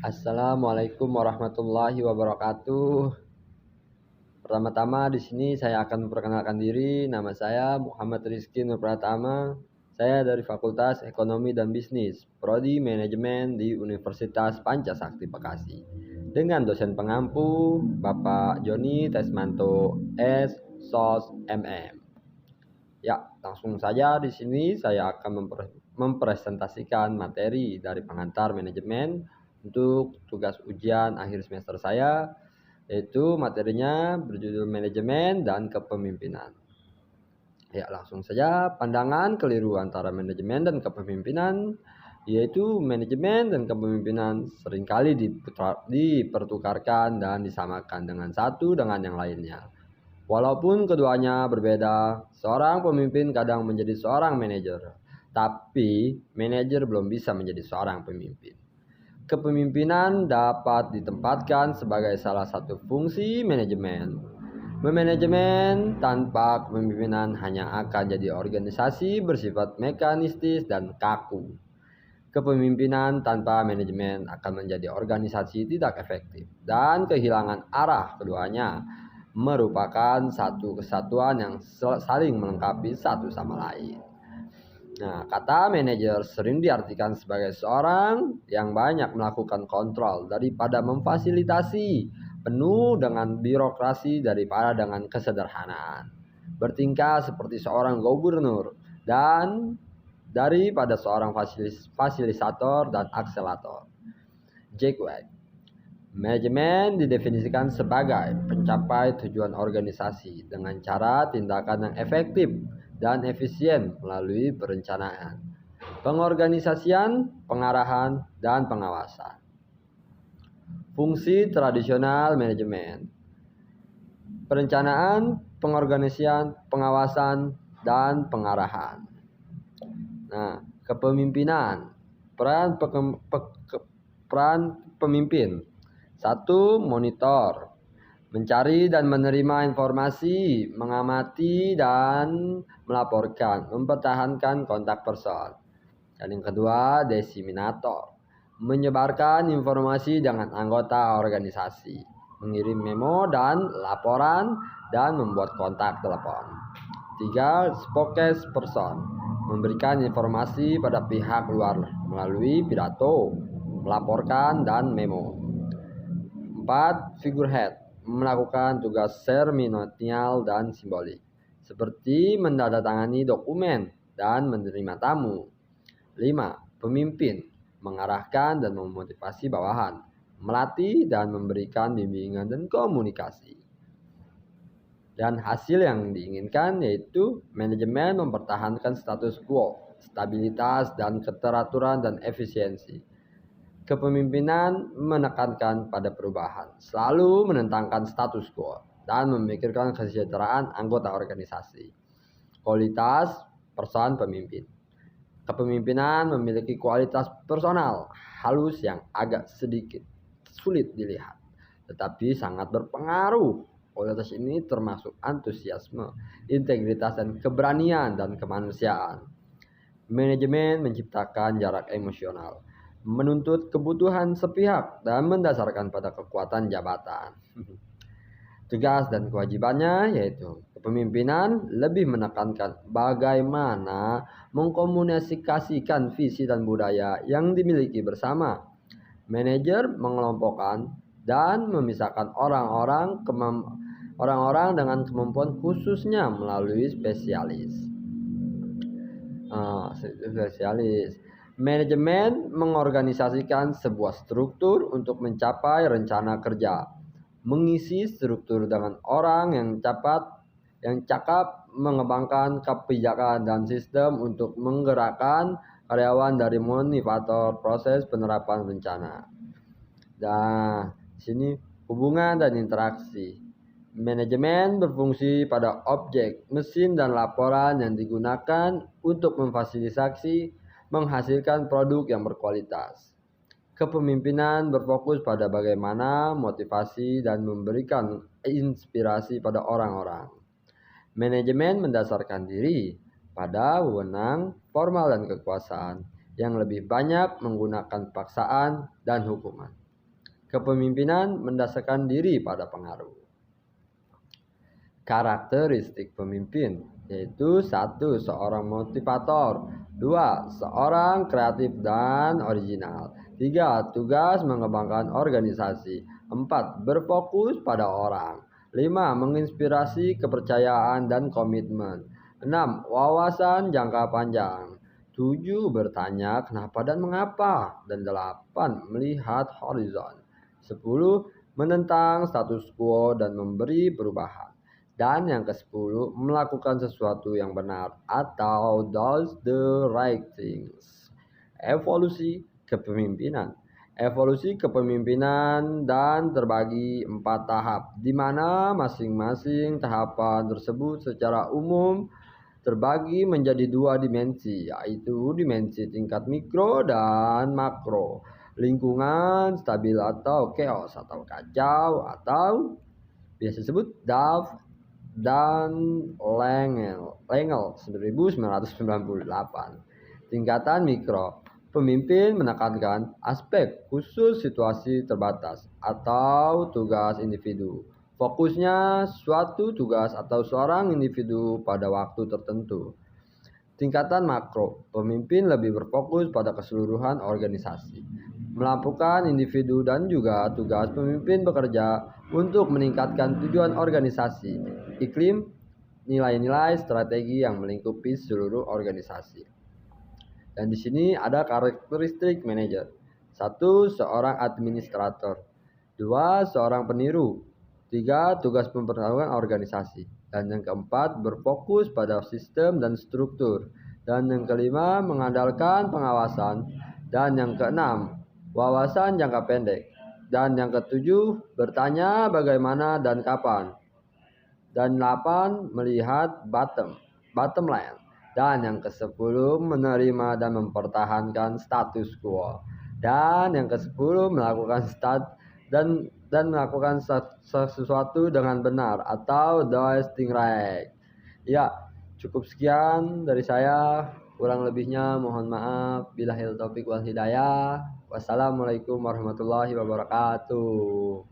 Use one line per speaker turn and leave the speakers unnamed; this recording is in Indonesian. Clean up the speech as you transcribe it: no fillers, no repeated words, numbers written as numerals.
Assalamualaikum warahmatullahi wabarakatuh. Pertama-tama di sini saya akan memperkenalkan diri. Nama saya Muhammad Rizky Nur Pratama. Saya dari Fakultas Ekonomi dan Bisnis, Prodi Manajemen di Universitas Pancasakti Bekasi. Dengan dosen pengampu Bapak Joni Tesmanto S. Sos MM. Ya, langsung saja di sini saya akan mempresentasikan materi dari pengantar manajemen untuk tugas ujian akhir semester saya, yaitu materinya berjudul manajemen dan kepemimpinan. Ya, langsung saja. Pandangan keliru antara manajemen dan kepemimpinan, yaitu manajemen dan kepemimpinan seringkali dipertukarkan dan disamakan dengan satu dengan yang lainnya. Walaupun keduanya berbeda, seorang pemimpin kadang menjadi seorang manajer, tapi manajer belum bisa menjadi seorang pemimpin. Kepemimpinan dapat ditempatkan sebagai salah satu fungsi manajemen. Memanajemen tanpa kepemimpinan hanya akan jadi organisasi bersifat mekanistis dan kaku. Kepemimpinan tanpa manajemen akan menjadi organisasi tidak efektif dan kehilangan arah. Keduanya merupakan satu kesatuan yang saling melengkapi satu sama lain. Nah, kata manajer sering diartikan sebagai seorang yang banyak melakukan kontrol daripada memfasilitasi, penuh dengan birokrasi daripada dengan kesederhanaan, bertingkah seperti seorang gubernur dan daripada seorang fasilitator dan akselerator. Jack White. Manajemen didefinisikan sebagai pencapai tujuan organisasi dengan cara tindakan yang efektif dan efisien melalui perencanaan, pengorganisasian, pengarahan, dan pengawasan. Fungsi tradisional manajemen: perencanaan, pengorganisasian, pengawasan, dan pengarahan. Nah, kepemimpinan, peran pemimpin. 1. Monitor, mencari dan menerima informasi, mengamati dan melaporkan, mempertahankan kontak person. Dan yang kedua, diseminator, menyebarkan informasi dengan anggota organisasi, mengirim memo dan laporan, dan membuat kontak telepon. 3. Spokesperson, memberikan informasi pada pihak luar melalui pidato, melaporkan, dan memo. 4. Figurehead, melakukan tugas seremonial dan simbolik, seperti menandatangani dokumen dan menerima tamu. 5. Pemimpin, mengarahkan dan memotivasi bawahan, melatih dan memberikan bimbingan dan komunikasi. Dan hasil yang diinginkan yaitu manajemen mempertahankan status quo, stabilitas dan keteraturan dan efisiensi. Kepemimpinan menekankan pada perubahan, selalu menentangkan status quo, dan memikirkan kesejahteraan anggota organisasi. Kualitas person pemimpin. Kepemimpinan memiliki kualitas personal halus yang agak sedikit sulit dilihat, tetapi sangat berpengaruh. Kualitas ini termasuk antusiasme, integritas, dan keberanian dan kemanusiaan. Manajemen menciptakan jarak emosional, menuntut kebutuhan sepihak, dan mendasarkan pada kekuatan jabatan. Tugas dan kewajibannya yaitu kepemimpinan lebih menekankan bagaimana mengkomunikasikan visi dan budaya yang dimiliki bersama. Manajer mengelompokkan dan memisahkan orang-orang dengan kemampuan khususnya melalui spesialis. Manajemen mengorganisasikan sebuah struktur untuk mencapai rencana kerja, mengisi struktur dengan orang yang cakap, mengembangkan kebijakan dan sistem untuk menggerakkan karyawan dari motivator proses penerapan rencana. Nah, sini hubungan dan interaksi. Manajemen berfungsi pada objek, mesin, dan laporan yang digunakan untuk memfasilitasi menghasilkan produk yang berkualitas. Kepemimpinan berfokus pada bagaimana motivasi dan memberikan inspirasi pada orang-orang. Manajemen mendasarkan diri pada wewenang formal dan kekuasaan yang lebih banyak menggunakan paksaan dan hukuman. Kepemimpinan mendasarkan diri pada pengaruh. Karakteristik pemimpin yaitu 1. Seorang motivator, 2. Seorang kreatif dan original, 3. Tugas mengembangkan organisasi, 4. Berfokus pada orang, 5. Menginspirasi kepercayaan dan komitmen, 6. Wawasan jangka panjang, 7. Bertanya kenapa dan mengapa, dan 8. Melihat horizon, 10. Menentang status quo dan memberi perubahan. Dan yang ke-10, melakukan sesuatu yang benar atau does the right things. Evolusi kepemimpinan. Evolusi kepemimpinan dan terbagi 4 tahap, di mana masing-masing tahapan tersebut secara umum terbagi menjadi 2 dimensi, yaitu dimensi tingkat mikro dan makro. Lingkungan stabil atau chaos atau kacau atau biasa disebut DAF dan Lengel 1998. Tingkatan mikro. Pemimpin menekankan aspek khusus situasi terbatas atau tugas individu. Fokusnya suatu tugas atau seorang individu pada waktu tertentu. Tingkatan makro. Pemimpin lebih berfokus pada keseluruhan organisasi. Melampaukan individu dan juga tugas pemimpin bekerja untuk meningkatkan tujuan organisasi, iklim, nilai-nilai strategi yang melingkupi seluruh organisasi. Dan di sini ada karakteristik manajer. 1. Seorang administrator, 2. Seorang peniru, 3. Tugas pemberitahuan organisasi, dan yang keempat berfokus pada sistem dan struktur, dan yang kelima mengandalkan pengawasan, dan yang keenam wawasan jangka pendek, dan yang ketujuh bertanya bagaimana dan kapan, dan 8 melihat bottom line, dan yang ke-10 menerima dan mempertahankan status quo, dan yang ke-10 melakukan melakukan sesuatu dengan benar atau doing things right. Ya, cukup sekian dari saya. Kurang lebihnya mohon maaf. Billahil taufiq wal hidayah. Wassalamualaikum warahmatullahi wabarakatuh.